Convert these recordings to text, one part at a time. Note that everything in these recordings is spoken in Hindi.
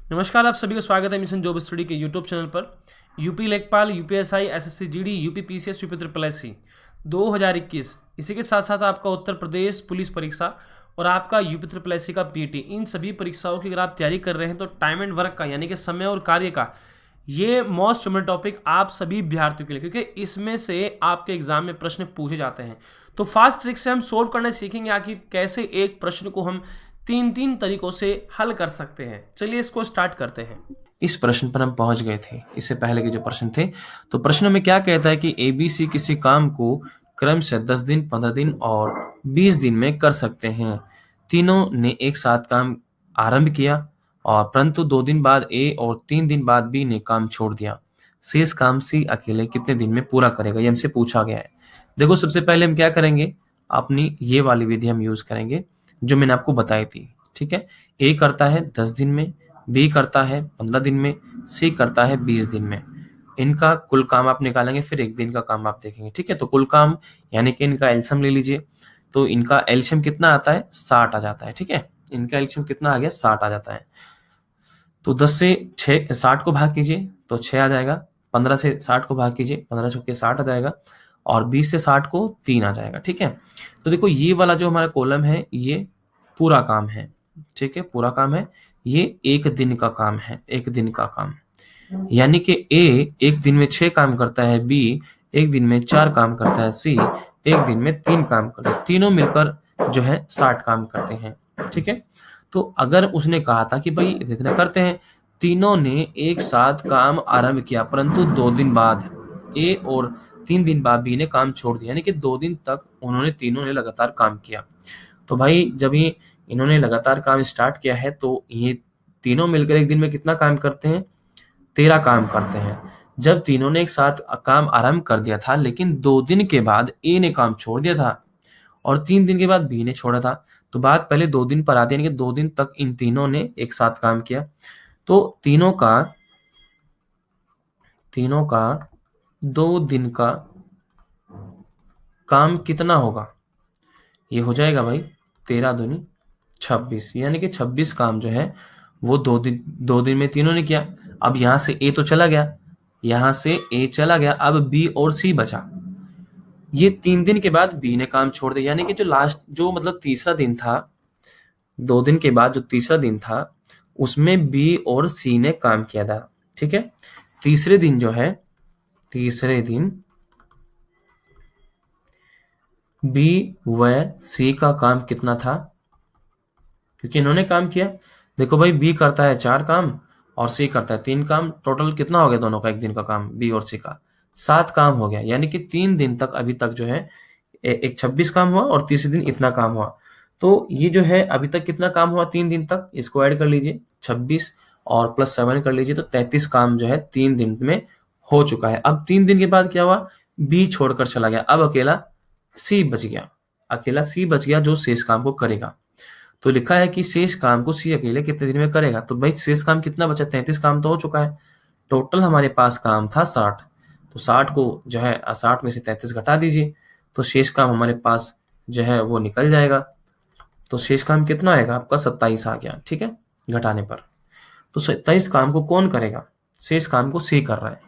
नमस्कार, आप सभी का स्वागत है मिशन जॉब स्टडी के यूट्यूब चैनल पर। यूपी लेखपाल, UPSI, SSC GD, UP PCS, UP triple SC 2021, इसी के साथ साथ आपका उत्तर प्रदेश पुलिस परीक्षा और आपका यूपी ट्रिपल एससी का पीटी, इन सभी परीक्षाओं की अगर आप तैयारी कर रहे हैं तो टाइम एंड वर्क का यानी कि समय और कार्य का ये मोस्ट इम्पोर्टेंट टॉपिक आप सभी अभ्यर्थियों के लिए, क्योंकि इसमें से आपके एग्जाम में प्रश्न पूछे जाते हैं। तो फास्ट ट्रिक से हम सोल्व करना सीखेंगे आखिर कैसे एक प्रश्न को हम तीन तीन तरीकों से हल कर सकते हैं। चलिए इसको स्टार्ट करते हैं। इस प्रश्न पर हम पहुंच गए थे। इससे पहले के जो प्रश्न थे, तो प्रश्न में क्या कहता है कि एबीसी किसी काम को क्रम से 10 दिन, 15 दिन और 20 दिन में कर सकते हैं। तीनों ने एक साथ काम आरंभ किया और परंतु 2 दिन बाद ए और 3 दिन बाद बी ने काम छोड़ दिया। शेष काम सी अकेले कितने दिन में पूरा करेगा, ये हमसे पूछा गया है। देखो, सबसे पहले हम क्या करेंगे, अपनी ये वाली विधि हम यूज करेंगे जो मैंने आपको बताई थी। ठीक है, ए करता है 10 दिन में, बी करता है 15 दिन में, सी करता है 20 दिन में। इनका कुल काम आप निकालेंगे, फिर एक दिन का काम आप देखेंगे। ठीक है, तो कुल काम यानी कि इनका एलसीएम ले लीजिए, तो इनका एलसीएम कितना आता है, 60 आ जाता है। ठीक है, इनका एलसीएम कितना आ गया, 60 आ जाता है। तो 10 से 60 को भाग कीजिए तो 6 आ जाएगा। 15 से 60 को भाग कीजिए, 15 चौके 60 आ जाएगा और 20 से 60 को 3 आ जाएगा। ठीक है, तो देखो ये वाला जो हमारा कॉलम है ये पूरा काम है। ठीक है, पूरा काम है, ये एक दिन का काम है, एक दिन का काम। यानी कि ए एक दिन में 6 काम करता है, बी एक दिन में 4 काम करता है, सी एक दिन में 3 काम करता है। तीनों मिलकर जो है 60 काम करते हैं। ठीक है, तो अगर उसने कहा था कि भाई इतने करते हैं, तीनों ने एक साथ काम आरंभ किया परंतु 2 दिन बाद ए और 3 दिन बाद बी ने काम छोड़ दिया, यानी कि 2 दिन तक उन्होंने तीनों ने लगातार काम किया। तो भाई जब ये इन्होंने लगातार काम स्टार्ट किया है तो ये तीनों मिलकर एक दिन में कितना काम करते हैं, 13 काम करते हैं। जब तीनों ने एक साथ काम आरंभ कर दिया था, लेकिन 2 दिन के बाद ए ने काम छोड़ दिया था और 3 दिन के बाद बी ने छोड़ा था। तो बात पहले 2 दिन पर आती है, यानी कि 2 दिन तक इन तीनों ने एक साथ काम किया। तो तीनों का 2 दिन का काम कितना होगा, ये हो जाएगा भाई 13 दूनी 26, यानी कि 26 काम जो है वो 2 दिन में तीनों ने किया। अब यहां से ए तो चला गया, यहां से ए चला गया, अब बी और सी बचा। ये 3 दिन के बाद बी ने काम छोड़ दिया, यानी कि जो लास्ट जो मतलब तीसरा दिन था, 2 दिन के बाद जो तीसरा दिन था उसमें बी और सी ने काम किया था। ठीक है, तीसरे दिन जो है, तीसरे दिन बी व सी का काम कितना था, क्योंकि इन्होंने काम किया। देखो भाई, बी करता है 4 काम और सी करता है 3 काम, टोटल कितना हो गया दोनों का एक दिन का काम, बी और सी का 7 काम हो गया। यानी कि 3 दिन तक अभी तक जो है एक 26 काम हुआ और तीसरे दिन इतना काम हुआ। तो ये जो है अभी तक कितना काम हुआ 3 दिन तक, इसको ऐड कर लीजिए, 26 और प्लस 7 कर लीजिए, तो 33 काम जो है 3 दिन में हो चुका है। अब 3 दिन के बाद क्या हुआ, बी छोड़कर चला गया, अब अकेला सी बच गया, अकेला सी बच गया जो शेष काम को करेगा। तो लिखा है कि शेष काम को सी अकेले कितने दिन में करेगा। तो भाई शेष काम कितना बचा, 33 काम तो हो चुका है। टोटल हमारे पास काम था 60, तो 60 को जो है 60 में से 33 घटा दीजिए, तो शेष काम हमारे पास जो है वो निकल जाएगा। तो शेष काम कितना आएगा आपका, 27 आ गया। ठीक है, घटाने पर तो 27 काम को कौन करेगा, शेष काम को सी कर रहा है।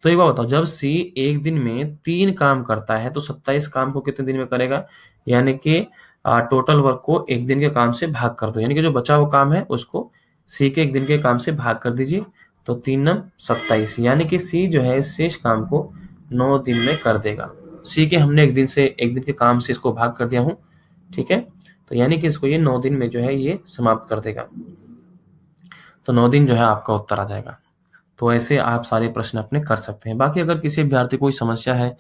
तो एक बात बताओ, जब सी एक दिन में 3 काम करता है तो 27 काम को कितने दिन में करेगा, यानी कि टोटल वर्क को एक दिन के काम से भाग कर दो, यानी कि जो बचा हुआ काम है उसको सी के एक दिन के काम से भाग कर दीजिए, तो 3 नम 27, यानी कि सी जो है इस शेष काम को 9 दिन में कर देगा। सी के हमने एक दिन के काम से इसको भाग कर दिया हूँ। ठीक है, तो यानी कि इसको ये 9 दिन में जो है ये समाप्त कर देगा, तो 9 दिन जो है आपका उत्तर आ जाएगा। तो ऐसे आप सारे प्रश्न अपने कर सकते हैं। बाकी अगर किसी अभ्यर्थी को कोई समस्या है,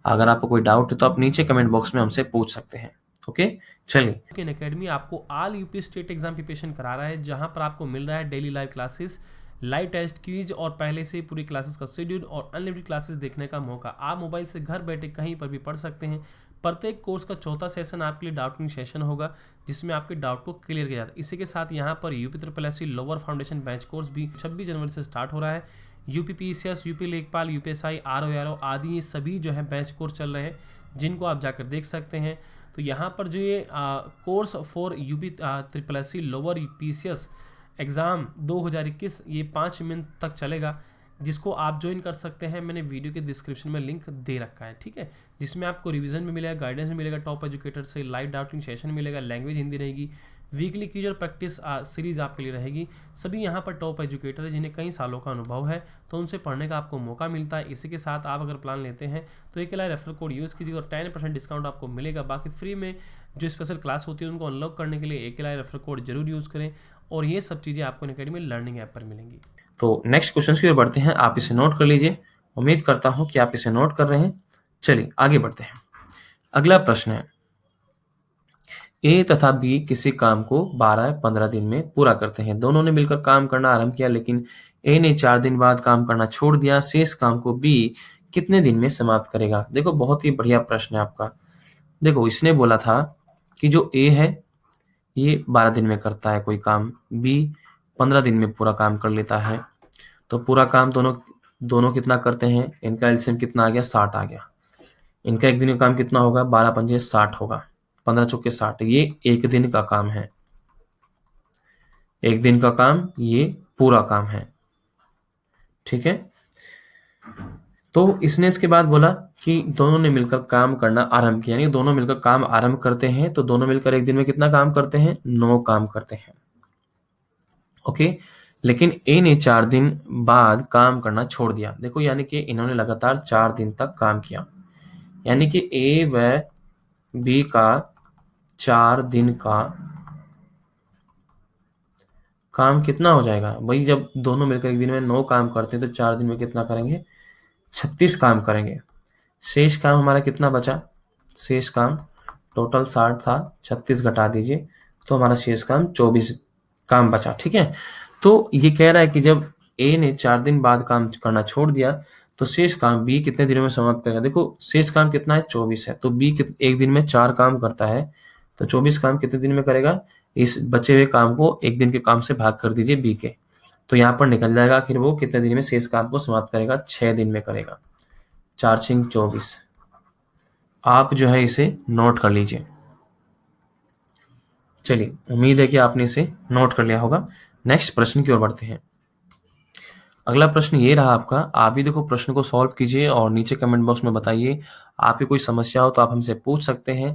अगर आपको कोई डाउट है, तो आप नीचे कमेंट बॉक्स में हमसे पूछ सकते हैं। ओके, चलिए। अकेडमी आपको all UP state exam preparation करा रहा है, जहां पर आपको मिल रहा है daily live classes, live test, quiz और पहले से पूरी क्लासेस का शेड्यूल और अनलिमिटेड क्लासेस देखने का मौका। आप मोबाइल से घर बैठे कहीं पर भी पढ़ सकते हैं। प्रत्येक कोर्स का चौथा सेशन आपके लिए डाउटिंग सेशन होगा, जिसमें आपके डाउट को क्लियर किया जाता है। इसी के साथ यहाँ पर UP triple SC lower foundation batch course भी 26 जनवरी से स्टार्ट हो रहा है। यूपी पीसीएस, यूपी लेखपाल, यूपीएसआई, आरओ आदि ये सभी जो है बैच कोर्स चल रहे हैं, जिनको आप जाकर देख सकते हैं। तो यहाँ पर जो ये course for UP triple SC lower PCS exam 2021 ये 5 मिनट तक चलेगा, जिसको आप ज्वाइन कर सकते हैं। मैंने वीडियो के डिस्क्रिप्शन में लिंक दे रखा है, ठीक है, जिसमें आपको रिवीजन भी मिलेगा, गाइडेंस भी मिलेगा, टॉप एजुकेटर से लाइव डाउटिंग सेशन मिलेगा, लैंग्वेज हिंदी रहेगी, वीकली क्विज और प्रैक्टिस सीरीज़ आपके लिए रहेगी। सभी यहाँ पर टॉप एजुकेटर है जिन्हें कई सालों का अनुभव है, तो उनसे पढ़ने का आपको मौका मिलता है। इसी के साथ आप अगर प्लान लेते हैं तो एक रेफरल कोड यूज़ कीजिए और 10% डिस्काउंट आपको मिलेगा। बाकी फ्री में जो स्पेशल क्लास होती है उनको अनलॉक करने के लिए एक रेफरल कोड जरूर यूज़ करें, और ये सब चीज़ें आपको अनअकैडमी लर्निंग ऐप पर मिलेंगी। तो नेक्स्ट क्वेश्चन की ओर बढ़ते हैं, आप इसे नोट कर लीजिए। उम्मीद करता हूं कि आप इसे नोट कर रहे हैं। चलिए आगे बढ़ते हैं। अगला प्रश्न है, ए तथा बी किसी काम को 12-15 दिन में पूरा करते हैं। दोनों ने मिलकर काम करना आरंभ किया, लेकिन ए ने 4 दिन बाद काम करना छोड़ दिया। शेष काम को बी कितने दिन में समाप्त करेगा? देखो बहुत ही बढ़िया प्रश्न है आपका। देखो इसने बोला था कि जो ए है ये 12 दिन में करता है कोई काम, बी 15 दिन में पूरा काम कर लेता है। तो पूरा काम दोनों कितना करते हैं? इनका एलसीएम कितना आ गया? 60 आ गया। इनका एक दिन का काम कितना होगा? 12 पंजे 60 होगा, 15 चौके 60। ये एक दिन का काम है, एक दिन का काम, ये पूरा काम है, ठीक है। तो इसने इसके बाद बोला कि दोनों ने मिलकर काम करना आरंभ किया, यानी दोनों मिलकर काम आरंभ करते हैं। तो दोनों मिलकर एक दिन में कितना काम करते हैं? 9 काम करते हैं, ओके। लेकिन ए ने 4 दिन बाद काम करना छोड़ दिया। देखो यानी कि इन्होंने लगातार 4 दिन तक काम किया, यानी कि ए व बी का 4 दिन का काम कितना हो जाएगा भाई? जब दोनों मिलकर एक दिन में 9 काम करते हैं तो 4 दिन में कितना करेंगे? 36 काम करेंगे। शेष काम हमारा कितना बचा? शेष काम टोटल 60 था, 36 घटा दीजिए तो हमारा शेष काम 24 काम बचा, ठीक है। तो ये कह रहा है कि जब ए ने 4 दिन बाद काम करना छोड़ दिया तो शेष काम बी कितने दिनों में समाप्त करेगा? देखो शेष काम कितना है? 24 है। तो बी एक दिन में 4 काम करता है, तो 24 काम कितने दिन में करेगा? इस बचे हुए काम को एक दिन के काम से भाग कर दीजिए बी के, तो यहाँ पर निकल जाएगा आखिर वो कितने दिन में शेष काम को समाप्त करेगा? 6 दिन में करेगा। 4 6 24। आप जो है इसे नोट कर लीजिए। चलिए उम्मीद है कि आपने इसे नोट कर लिया होगा। नेक्स्ट प्रश्न की ओर बढ़ते हैं। अगला प्रश्न ये रहा आपका। आप भी देखो प्रश्न को सॉल्व कीजिए और नीचे कमेंट बॉक्स में बताइए। आपकी कोई समस्या हो तो आप हमसे पूछ सकते हैं,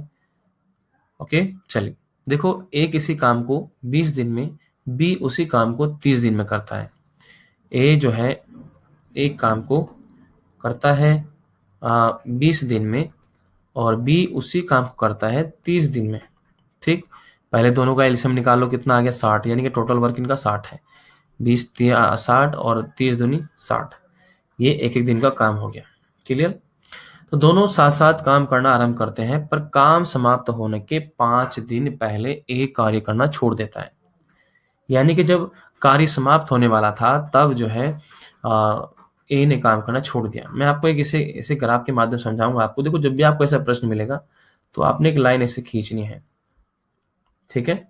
ओके। चलिए देखो, ए किसी काम को 20 दिन में, बी उसी काम को 30 दिन में करता है। ए जो है एक काम को करता है 20 दिन में और बी उसी काम को करता है 30 दिन में, ठीक। पहले दोनों का एलसीएम निकालो, कितना आ गया? 60, यानी कि टोटल वर्क इनका 60 है। 20 60 और 30 दूनी 60, ये एक एक दिन का काम हो गया, क्लियर। तो दोनों साथ साथ काम करना आरंभ करते हैं, पर काम समाप्त होने के 5 दिन पहले एक कार्य करना छोड़ देता है। यानी कि जब कार्य समाप्त होने वाला था तब जो है ए ने काम करना छोड़ दिया। मैं आपको एक इसे ग्राफ के माध्यम से समझाऊंगा आपको। देखो जब भी आपको ऐसा प्रश्न मिलेगा तो आपने एक लाइन ऐसे खींचनी है, ठीक है।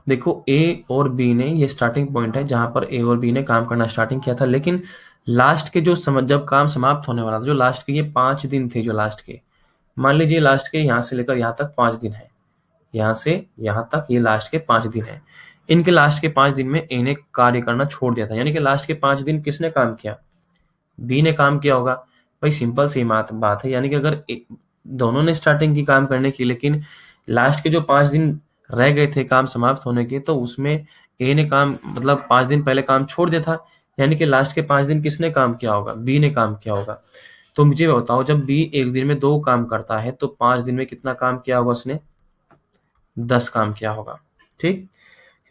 देखो ए और बी ने, ये स्टार्टिंग पॉइंट है जहां पर ए और बी ने काम करना स्टार्टिंग किया था, लेकिन लास्ट के जो जब काम समाप्त होने वाला था, जो लास्ट के ये 5 दिन थे, जो लास्ट के, मान लीजिए लास्ट के यहां से लेकर यहां तक 5 दिन है, यहां से यहां तक ये लास्ट के 5 दिन है। इनके लास्ट के 5 दिन में ए ने कार्य करना छोड़ दिया था, यानी कि लास्ट के 5 दिन किसने काम किया? बी ने काम किया होगा। भाई सिंपल सी बात है, यानी कि अगर दोनों ने स्टार्टिंग की काम करने की, लेकिन लास्ट के जो 5 दिन रह गए थे काम समाप्त होने के, तो उसमें ए ने काम, मतलब 5 दिन पहले काम छोड़ दिया था, यानी कि लास्ट के 5 दिन किसने काम किया होगा? बी ने काम किया होगा। तो मुझे बताओ, जब बी एक दिन में 2 काम करता है तो 5 दिन में कितना काम किया होगा उसने? 10 काम किया होगा, ठीक।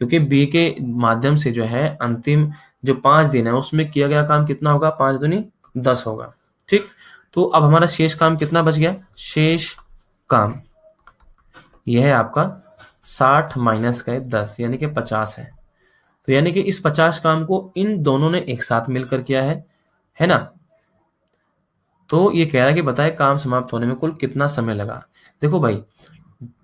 क्योंकि बी के माध्यम से जो है अंतिम जो 5 दिन है उसमें किया गया काम कितना होगा? 5 दूनी 10 होगा, ठीक। तो अब हमारा शेष काम कितना बच गया? शेष काम यह है आपका 60 माइनस का 10, यानी कि 50 है। तो यानी कि इस 50 काम को इन दोनों ने एक साथ मिलकर किया है ना। तो ये कह रहा है कि बताए काम समाप्त होने में कुल कितना समय लगा। देखो भाई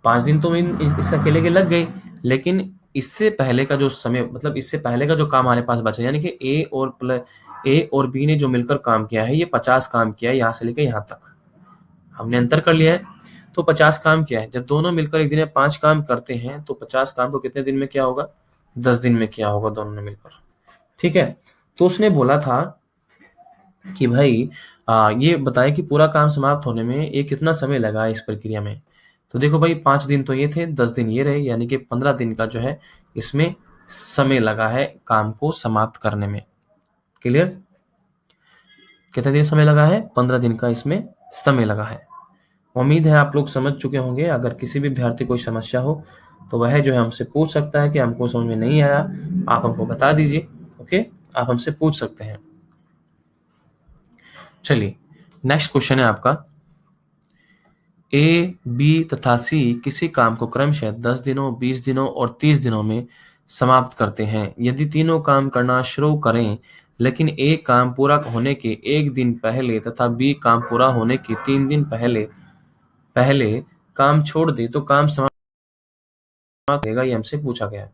5 दिन तो इस अकेले के लग गए, लेकिन इससे पहले का जो समय, मतलब इससे पहले का जो काम हमारे पास बचा, यानी कि ए और बी ने जो मिलकर काम किया है, ये 50 काम किया है, यहाँ से लेकर यहाँ तक हमने अंतर कर लिया है। तो 50 काम क्या है, जब दोनों मिलकर एक दिन में 5 काम करते हैं तो 50 काम को कितने दिन में किया होगा, 10 दिन में किया होगा दोनों ने मिलकर। ठीक है, तो उसने बोला था कि भाई ये बताए कि पूरा काम समाप्त होने में ये कितना समय लगा इस प्रक्रिया में। तो देखो भाई 5 दिन तो ये थे, 10 दिन ये रहे, यानी कि 15 दिन का जो है इसमें समय लगा है काम को समाप्त करने में। क्लियर? कितने दिन समय लगा है, 15 दिन का इसमें समय लगा है। उम्मीद है आप लोग समझ चुके होंगे। अगर किसी भी विद्यार्थी को कोई समस्या हो तो वह जो है हमसे पूछ सकता है कि हमको समझ में नहीं आया, आप हमको बता दीजिए। ओके, आप हमसे पूछ सकते हैं। चलिए नेक्स्ट क्वेश्चन है आपका, ए, बी तथा सी किसी काम को क्रमशः 10 दिनों, 20 दिनों और 30 दिनों में समाप्त करते हैं। यदि तीनों काम करना शुरू करें लेकिन ए काम पूरा होने के 1 दिन पहले तथा बी काम पूरा होने के 3 दिन पहले पहले काम छोड़ दे तो काम समाप्त होगा, ये हमसे पूछा गया है।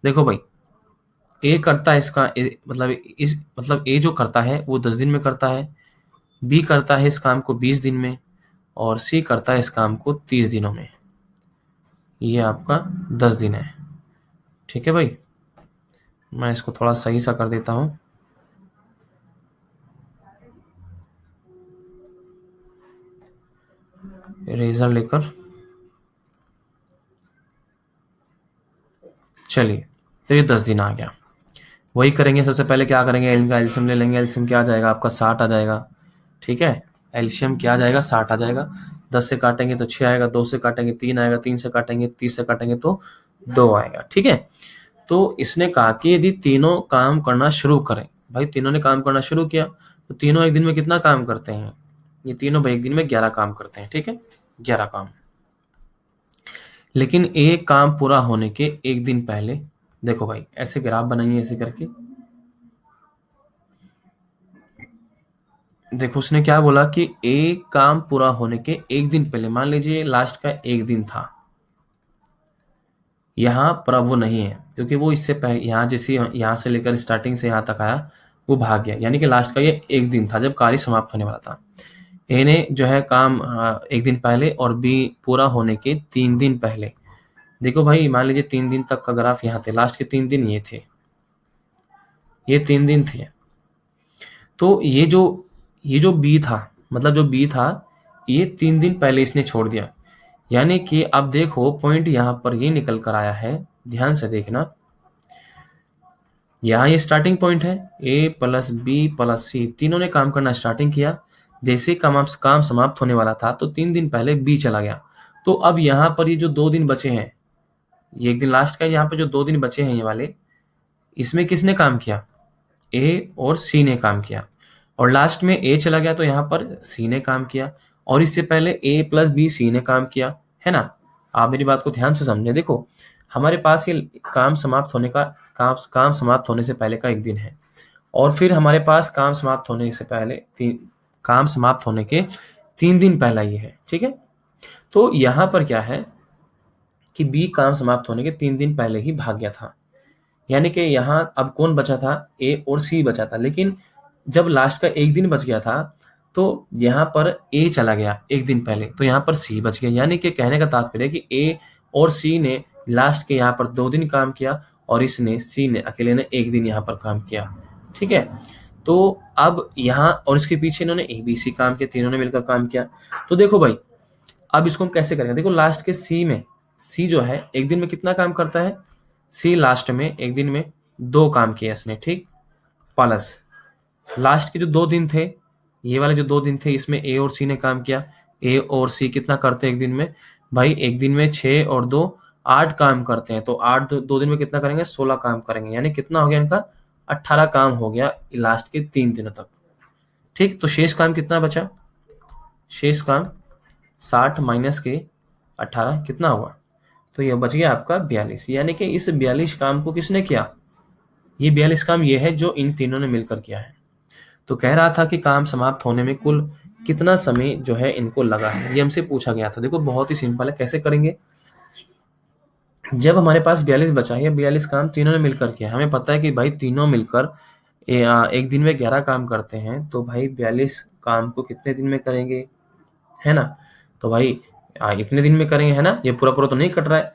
देखो भाई ए करता है इसका मतलब ए जो करता है वो 10 दिन में करता है, बी करता है इस काम को 20 दिन में और सी करता है इस काम को 30 दिनों में। ये आपका 10 दिन है। ठीक है भाई, मैं इसको थोड़ा सही सा कर देता हूं। इरेजर लेकर, चलिए तो ये 10 दिन आ गया। वही करेंगे, सबसे पहले क्या करेंगे, इनका एलसीएम ले लेंगे। एलसीएम क्या आ जाएगा आपका, 60 आ जाएगा। ठीक है, एलसीएम क्या आ जाएगा, 60 आ जाएगा। 10 से काटेंगे तो 6 आएगा, 2 से काटेंगे 3 आएगा, 3 से काटेंगे 30 से काटेंगे तो 2 आएगा। ठीक है, तो इसने कहा कि यदि तीनों काम करना शुरू करें, भाई तीनों ने काम करना शुरू किया तो तीनों एक दिन में कितना काम करते हैं, ये तीनों भाई एक दिन में 11 काम करते हैं। ठीक है, 11 काम। लेकिन एक काम पूरा होने के 1 दिन पहले, देखो भाई ऐसे ग्राफ बनाइए ऐसे करके। देखो उसने क्या बोला कि एक काम पूरा होने के 1 दिन पहले, मान लीजिए लास्ट का 1 दिन था, यहाँ पर अब वो नहीं है क्योंकि वो इससे पहले यहाँ जैसे यहाँ से लेकर स्टार्टिंग से यहाँ तक आया वो भाग गया, यानी कि लास्ट का ये 1 दिन था जब कार्य समाप्त होने वाला था। ए ने जो है काम 1 दिन पहले और बी पूरा होने के 3 दिन पहले। देखो भाई मान लीजिए 3 दिन तक का ग्राफ यहाँ थे, लास्ट के 3 दिन ये थे, ये 3 दिन थे। तो ये जो बी था, मतलब जो बी था ये 3 दिन पहले इसने छोड़ दिया। यानी कि अब देखो पॉइंट यहाँ पर ये निकल कर आया है, ध्यान से देखना। यहाँ ये स्टार्टिंग पॉइंट है, ए प्लस बी प्लस सी तीनों ने काम करना स्टार्टिंग किया। जैसे काम समाप्त होने वाला था तो 3 दिन पहले बी चला गया। तो अब यहाँ पर ये जो 2 दिन बचे हैं, ये 1 दिन लास्ट का, यहाँ पर जो 2 दिन बचे हैं ये वाले, इसमें किसने काम किया, ए और सी ने काम किया। और लास्ट में ए चला गया तो यहाँ पर सी ने काम किया, और इससे पहले ए प्लस बी सी ने काम किया, है ना। आप मेरी बात को ध्यान से समझे। देखो हमारे पास ये काम समाप्त होने का काम समाप्त होने से पहले का 1 दिन है, और फिर हमारे पास काम समाप्त होने से पहले काम समाप्त होने के 3 दिन पहला ये है। ठीक है, तो यहाँ पर क्या है कि बी काम समाप्त होने के 3 दिन पहले ही भाग गया था, यानी कि यहाँ अब कौन बचा था, ए और सी बचा था। लेकिन जब लास्ट का 1 दिन बच गया था तो यहाँ पर ए चला गया 1 दिन पहले, तो यहाँ पर सी बच गया। यानी कि कहने का तात्पर्य कि ए और सी ने लास्ट के यहाँ पर 2 दिन काम किया और इसने सी ने अकेले ने 1 दिन यहाँ पर काम किया। ठीक है, तो अब यहाँ और इसके पीछे इन्होंने ए बी सी काम किया, तीनों ने मिलकर काम किया। तो देखो भाई अब इसको हम कैसे करेंगे, देखो लास्ट के सी में, सी जो है 1 दिन में कितना काम करता है, सी लास्ट में 1 दिन में 2 काम किया इसने। ठीक, प्लस लास्ट के जो 2 दिन थे, ये वाले जो 2 दिन थे इसमें ए और सी ने काम किया। ए और सी कितना करते हैं 1 दिन में, भाई 1 दिन में 6 और 2 8 काम करते हैं। तो 8 2 दिन में कितना करेंगे, 16 काम करेंगे, यानी कितना हो गया इनका 18 काम हो गया लास्ट के 3 दिनों तक। ठीक, तो शेष काम कितना बचा, शेष काम 60 माइनस के 18 कितना हुआ, तो ये बच गया आपका 42। यानी कि इस 42 काम को किसने किया, ये 42 काम ये है जो इन तीनों ने मिलकर किया है। तो कह रहा था कि काम समाप्त होने में कुल कितना समय जो है इनको लगा है, ये हमसे पूछा गया था। देखो बहुत ही सिंपल है, कैसे करेंगे, जब हमारे पास 42 बचा है, 42 काम तीनों ने मिलकर किया, हमें पता है कि भाई तीनों मिलकर 1 दिन में 11 काम करते हैं, तो भाई 42 काम को कितने दिन में करेंगे, है ना। तो भाई इतने दिन में करेंगे, है ना, ये पूरा पूरा तो नहीं कट रहा है।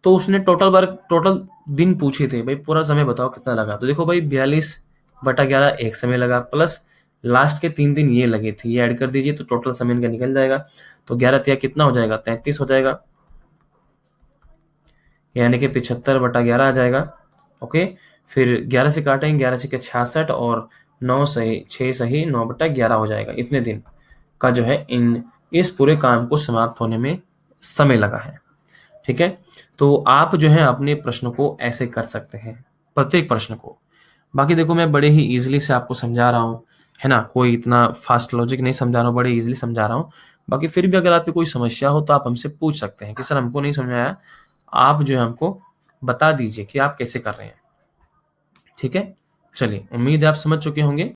तो उसने टोटल दिन पूछे थे, भाई पूरा समय बताओ कितना लगा। तो देखो भाई 42/11 एक समय लगा, प्लस लास्ट के 3 दिन ये लगे थे, ये ऐड कर दीजिए तो टोटल समय इनका निकल जाएगा। तो 11 तिया कितना हो जाएगा, 33 हो जाएगा, यानी कि 75/11 आ जाएगा। ओके, फिर 11 से काटेंगे, 11 से 66 और 9 सही 6 सही 9/11 हो जाएगा। इतने दिन का जो है इस पूरे काम को समाप्त होने में समय लगा है। ठीक है, तो आप जो है अपने प्रश्न को ऐसे कर सकते हैं, प्रत्येक प्रश्न को। बाकी देखो मैं बड़े ही ईजिली से आपको समझा रहा हूँ, है ना, कोई इतना फास्ट लॉजिक नहीं समझा रहा हूँ, बड़े ईजिली समझा रहा हूँ। बाकी फिर भी अगर आपकी कोई समस्या हो तो आप हमसे पूछ सकते हैं कि सर हमको नहीं समझ में आया, आप जो है हमको बता दीजिए कि आप कैसे कर रहे हैं। ठीक है, चलिए, उम्मीद है आप समझ चुके होंगे।